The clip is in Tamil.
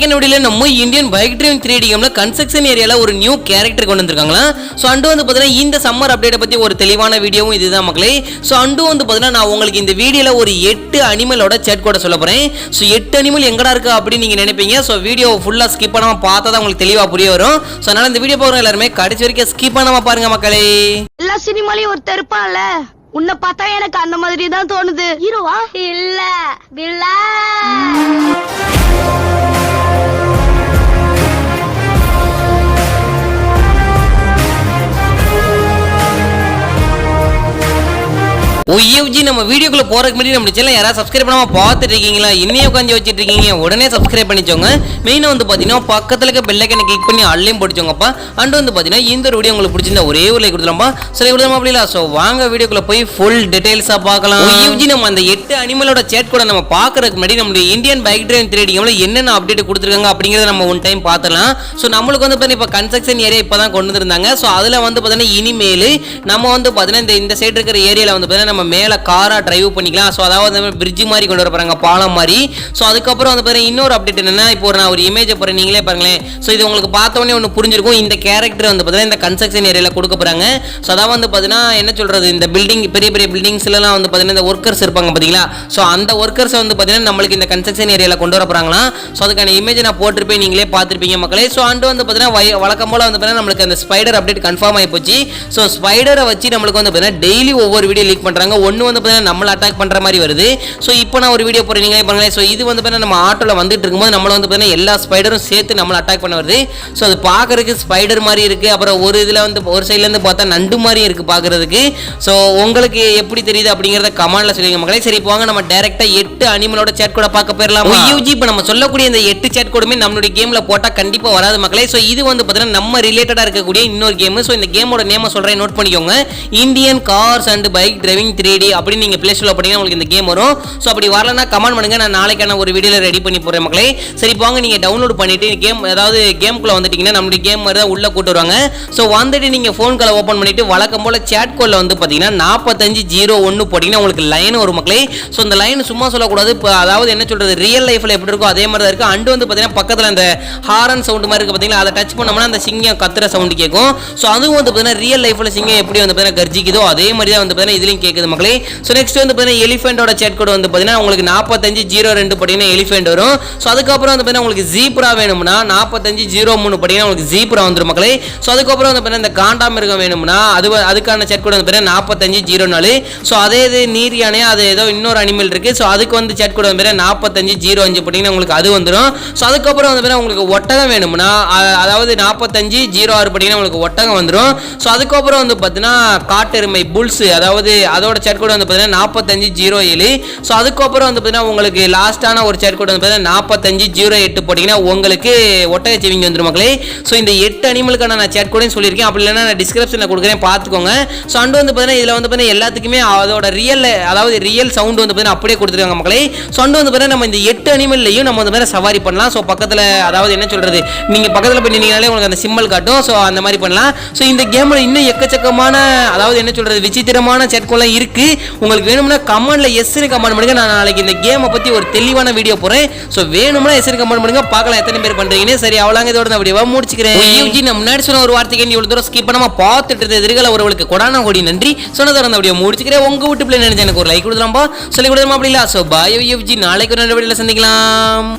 இன்னைக்கு வீடியோல நம்ம இந்தியன் பைக் டிரைவிங் 3D கேம்ல கன்ஸ்ட்ரக்ஷன் ஏரியால ஒரு நியூ கேரக்டர் கொண்டு வந்திருக்காங்களா. சோ அண்டு வந்து பாத்தீங்கன்னா இந்த சம்மர் அப்டேட் பத்தி ஒரு தெளிவான வீடியோவும் இதுதான் மக்களே. சோ அண்டு வந்து பாத்தீங்கன்னா நான் உங்களுக்கு இந்த வீடியோல ஒரு 8 அனிமலோட சேட் கோட சொல்ல போறேன். சோ 8 அனிமல் எங்கடா இருக்கு அப்படி நீங்க நினைப்பீங்க. சோ வீடியோ ஃபுல்லா ஸ்கிப் பண்ணாம பார்த்தா தான் உங்களுக்கு தெளிவா புரிய வரும். சோ அதனால இந்த வீடியோ பாக்குறவங்க எல்லாரும் கடைசி வரைக்கும் ஸ்கிப் பண்ணாம பாருங்க மக்களே. எல்லா சினிமாலயும் ஒரு தெருப்பான்ல உன்னை பார்த்தா எனக்கு அந்த மாதிரி தான் தோணுது. ஹீரோவா இல்ல வில்லா. OFG நம்ம வீடியோக்குள்ள போறதுக்கு முன்னாடி நம்ம சேனலை யாராவது சப்ஸ்கிரைப் பண்ணாம பார்த்துட்டு இருக்கீங்களா? இன்னையே உட்காந்து வச்சிட்டு இருக்கீங்க, உடனே சப்ஸ்கிரைப் பண்ணிச்சோங்க. மெயினா வந்து பாத்தீங்கன்னா பக்கத்துல இருக்க பெல் ஐகானை கிளிக் பண்ணி ஆல்லையும் போட்டுச்சோங்கப்பா. அண்ட் வந்து பாத்தீங்கன்னா இந்த வீடியோ உங்களுக்கு பிடிச்சிருந்தா ஒரே ஒரு லைக் கொடுத்துலாம்பா. சரி கொடுத்தோமா அப்படில. சோ வாங்க வீடியோக்குள்ள போய் ஃபுல் டீடைல்ஸா பார்க்கலாம். OFG நம்ம அந்த 8 அனிமலோட சேட் கூட நம்ம பார்க்கறதுக்கு முன்னாடி நம்ம இந்தியன் பைக் டிரைவிங் 3D கேம்ல என்னென்ன அப்டேட் கொடுத்துருக்காங்க அப்படிங்கறத நம்ம ஒன் டைம் பார்த்தலாம். சோ நம்மளுக்கு வந்து பாத்தீங்கன்னா இப்ப கன்ஸ்ட்ரக்ஷன் ஏரியா இப்பதான் கொண்டு வந்திருந்தாங்க. சோ அதுல வந்து பாத்தீங்கன்னா இனிமேல் நம்ம வந்து பாத்தீங்கன்னா இந்த சைடு இருக்கிற ஏரியால வந்து பாத்தீங்கன்னா நம்ம மேல காரா டிரைவ் பண்ணிக்கலாம். ஸோ அதாவது பிரிட்ஜ் மாதிரி கொண்டு வர போறாங்க, பாலம் மாதிரி. ஸோ அதுக்கப்புறம் வந்து பாத்தீங்கன்னா இன்னொரு அப்டேட் என்னன்னா, இப்போ நான் ஒரு இமேஜ் போறேன், நீங்களே பாருங்களேன். ஸோ இது உங்களுக்கு பார்த்த உடனே ஒன்று புரிஞ்சிருக்கும். இந்த கேரக்டர் வந்து பாத்தீங்கன்னா இந்த கன்ஸ்ட்ரக்ஷன் ஏரியால கொடுக்க போறாங்க. ஸோ அதாவது வந்து பாத்தீங்கன்னா என்ன சொல்றது, இந்த பில்டிங் பெரிய பெரிய பில்டிங்ஸ்லாம் வந்து பாத்தீங்கன்னா இந்த ஒர்க்கர்ஸ் இருப்பாங்க பாத்தீங்களா. ஸோ அந்த ஒர்க்கர்ஸ் வந்து பாத்தீங்கன்னா நம்மளுக்கு இந்த கன்ஸ்ட்ரக்ஷன் ஏரியால கொண்டு வர போறாங்களா. ஸோ அதுக்கான இமேஜ் நான் போட்டிருப்பேன், நீங்களே பார்த்திருப்பீங்க மக்களே. ஸோ அண்டு வந்து பாத்தீங்கன்னா வழக்கம் போல வந்து பாத்தீங்கன்னா நம்மளுக்கு அந்த ஸ்பைடர் அப்டேட் கன்ஃபார்ம் ஆகி போச்சு. ஸோ ஸ்பைடரை வச்சு நம்மளுக்கு வந்து பாத்தீங்கன்னா டெய்லி ஒவ்வொரு வீடியோ லீக் பண்றாங்க. ஒன்னு வந்து பாத்தீங்கன்னா நம்மள அட்டாக் பண்ற மாதிரி வருது. சோ இப்போ நான் ஒரு வீடியோ போறேன், நீங்களே பாருங்க. சோ இது வந்து பாத்தீங்கன்னா நம்ம ஆட்டோல வந்துட்டு இருக்கும்போது நம்மள வந்து பாத்தீங்கன்னா எல்லா ஸ்பைடரும் சேர்த்து நம்மள அட்டாக் பண்ண வருது. சோ அது பார்க்கிறதுக்கு ஸ்பைடர் மாதிரி இருக்கு. அப்புறம் ஒரு இதுல வந்து ஒரு சைடுல இருந்து பார்த்தா நண்டு மாதிரி இருக்கு பார்க்கிறதுக்கு. சோ உங்களுக்கு எப்படி தெரியுது அப்படிங்கறத கமெண்ட்ல சொல்லுங்க மக்களே. சரி போங்க நம்ம டைரக்டா 8 அனிமலோட சேட் கோட பார்க்க போயிரலாம். OFG இப்போ நம்ம சொல்லக்கூடிய இந்த 8 சேட் கோடுமே நம்மளுடைய கேம்ல போட்டா கண்டிப்பா வராது மக்களே. சோ இது வந்து பாத்தீங்கன்னா நம்ம ரிலேட்டடா இருக்கக்கூடிய இன்னொரு கேம். சோ இந்த கேமோட நேம சொல்றேன், நோட் பண்ணிக்கோங்க. Indian cars and bike driving 3D அப்படி நீங்க பிளே ஸ்டோர்ல போனீங்கன்னா உங்களுக்கு இந்த கேம் வரும். சோ அப்படி வரலனா கமெண்ட் பண்ணுங்க, நான் நாளைக்கான ஒரு வீடியோல ரெடி பண்ணி போறேன் மக்களே. சரி போங்க நீங்க டவுன்லோட் பண்ணிட்டு கேம் அதாவது கேம்க்குள்ள வந்துட்டீங்கன்னா நம்மளுடைய கேம் மாதிரி தான் உள்ள கூட்டி வருவாங்க. சோ வந்துட்டு நீங்க ஃபோன் கால் ஓபன் பண்ணிட்டு வழக்கம் போல சேட் கோட்ல வந்து பாத்தீங்கன்னா 4501 போட்டீங்கன்னா உங்களுக்கு லைன் வரும் மக்களே. சோ இந்த லைன் சும்மா சொல்லக்கூடாது. அதாவது என்ன சொல்றது, ரியல் லைஃப்ல எப்படி இருக்கோ அதே மாதிரி தான் இருக்கு. அண்டு வந்து பாத்தீங்கன்னா பக்கத்துல அந்த ஹாரன் சவுண்ட் மாதிரி இருக்கு பாத்தீங்களா, அதை டச் பண்ணோம்னா அந்த சிங்கம் கத்துற சவுண்ட் கேட்கும். சோ அதுவும் வந்து பாத்தீங்கன்னா ரியல் லைஃப்ல சிங்கம் எப்படி வந்து பாத்தீங்கன்னா கர்ஜிக்குதோ அதே மாதிரி தான் வந்து பாத்தீங்கன்னா இதுலயும் கேக்குது மக்களே. சோ நெக்ஸ்ட் வந்து பாத்தீங்கன்னா எலிஃபென்ட்டோட சேட் கோட் வந்து பாத்தீங்கன்னா உங்களுக்கு 4502 படினா எலிஃபென்ட் வரும். சோ அதுக்கு அப்புறம் வந்து பாத்தீங்கன்னா உங்களுக்கு ஜீப்ரா வேணும்னா 4503 படினா உங்களுக்கு ஜீப்ரா வந்துரும் மக்களே. சோ அதுக்கு அப்புறம் வந்து பாத்தீங்கன்னா இந்த காண்டாமிருகம் வேணும்னா அதுக்கான சேட் கோட் வந்து பாத்தீங்கன்னா 4504. சோ அதே இது நீர் யானை அது ஏதோ இன்னொரு அனிமல் இருக்கு. சோ அதுக்கு வந்து சேட் கோட் வந்து பாத்தீங்கன்னா 4505 படினா உங்களுக்கு அது வந்துரும். சோ அதுக்கு அப்புறம் வந்து பாத்தீங்கன்னா உங்களுக்கு ஒட்டகம் வேணும்னா அதாவது 4506 படினா உங்களுக்கு ஒட்டகம் வந்துரும். சோ அதுக்கு அப்புறம் வந்து பாத்தீங்கன்னா காட்டெருமை புல்ஸ் அதாவது அதோட சேட் கோட் வந்து பாத்தீங்கன்னா 4507. சோ அதுக்கப்புறம் வந்து பாத்தீங்கன்னா உங்களுக்கு லாஸ்டான ஒரு சேட் கோட் வந்து பாத்தீங்கன்னா 4508 போட்டீங்கன்னா உங்களுக்கு ஒட்டகச்சிவிங்கி வந்துரும் மக்களே. சோ இந்த 8 அனிமலுக்கான நான் சேட் கோடையும் சொல்லியிருக்கேன். அப்படி இல்லைன்னா நான் டிஸ்கிரிப்ஷன்ல கொடுக்குறேன், பார்த்துக்கோங்க. சோ அண்டு வந்து பாத்தீங்கன்னா இதுல வந்து பாத்தீங்கன்னா எல்லாத்துக்குமே அதோட ரியல் சவுண்ட் வந்து பாத்தீங்கன்னா அப்படியே கொடுத்துருக்காங்க மக்களே. சோ அண்டு வந்து பாத்தீங்கன்னா நம்ம இந்த 8 அனிமல்லையும் நம்ம வந்து பாத்தீங்கன்னா சவாரி பண்ணலாம். சோ பக்கத்துல அதாவது என்ன சொல்றது, நீங்க பக்கத்துல போய் நின்னீங்கனாலே உங்களுக்கு அந்த சிம்பல் காட்டும். சோ அந்த மாதிரி பண்ணலாம். சோ இந்த கேம்ல இன்னும் எக்கச்சக்கமான அதாவது என்ன சொல்றது விசித்திரமான சேட் கோட்லாம் இருக்கு. உங்களுக்கு வேணும்னா கமெண்ட்ல எஸ்னு கமெண்ட் பண்ணுங்க. நான் நாளைக்கு இந்த கேமை பத்தி ஒரு தெளிவான வீடியோ போறேன். சோ வேணும்னா எஸ்னு கமெண்ட் பண்ணுங்க, பார்க்கலாம் எத்தனை பேர் பண்றீங்கன்னு. சரி அவ்வளவுங்க, இதோட நான் வீடியோவை முடிச்சுக்கிறேன். OFG நான் முன்னாடி சொன்ன ஒரு வார்த்தைக்கு இவ்வளவு தூரம் ஸ்கிப் பண்ணாம பார்த்துட்டு இருந்த எதிர்கால ஒருவளுக்கு கொடான கோடி நன்றி. சொன்னதோட அந்த வீடியோ முடிச்சுக்கிறேன். உங்க வீட்டு பிள்ளை நினைச்சு எனக்கு ஒரு லைக் கொடுத்துலாம்பா, சொல்லி கொடுத்துருமா அப்படி இல்ல. சோ பாய் OFG, நாளைக்கு ஒரு நல்ல வீடியோல சந்திக்கலாம்.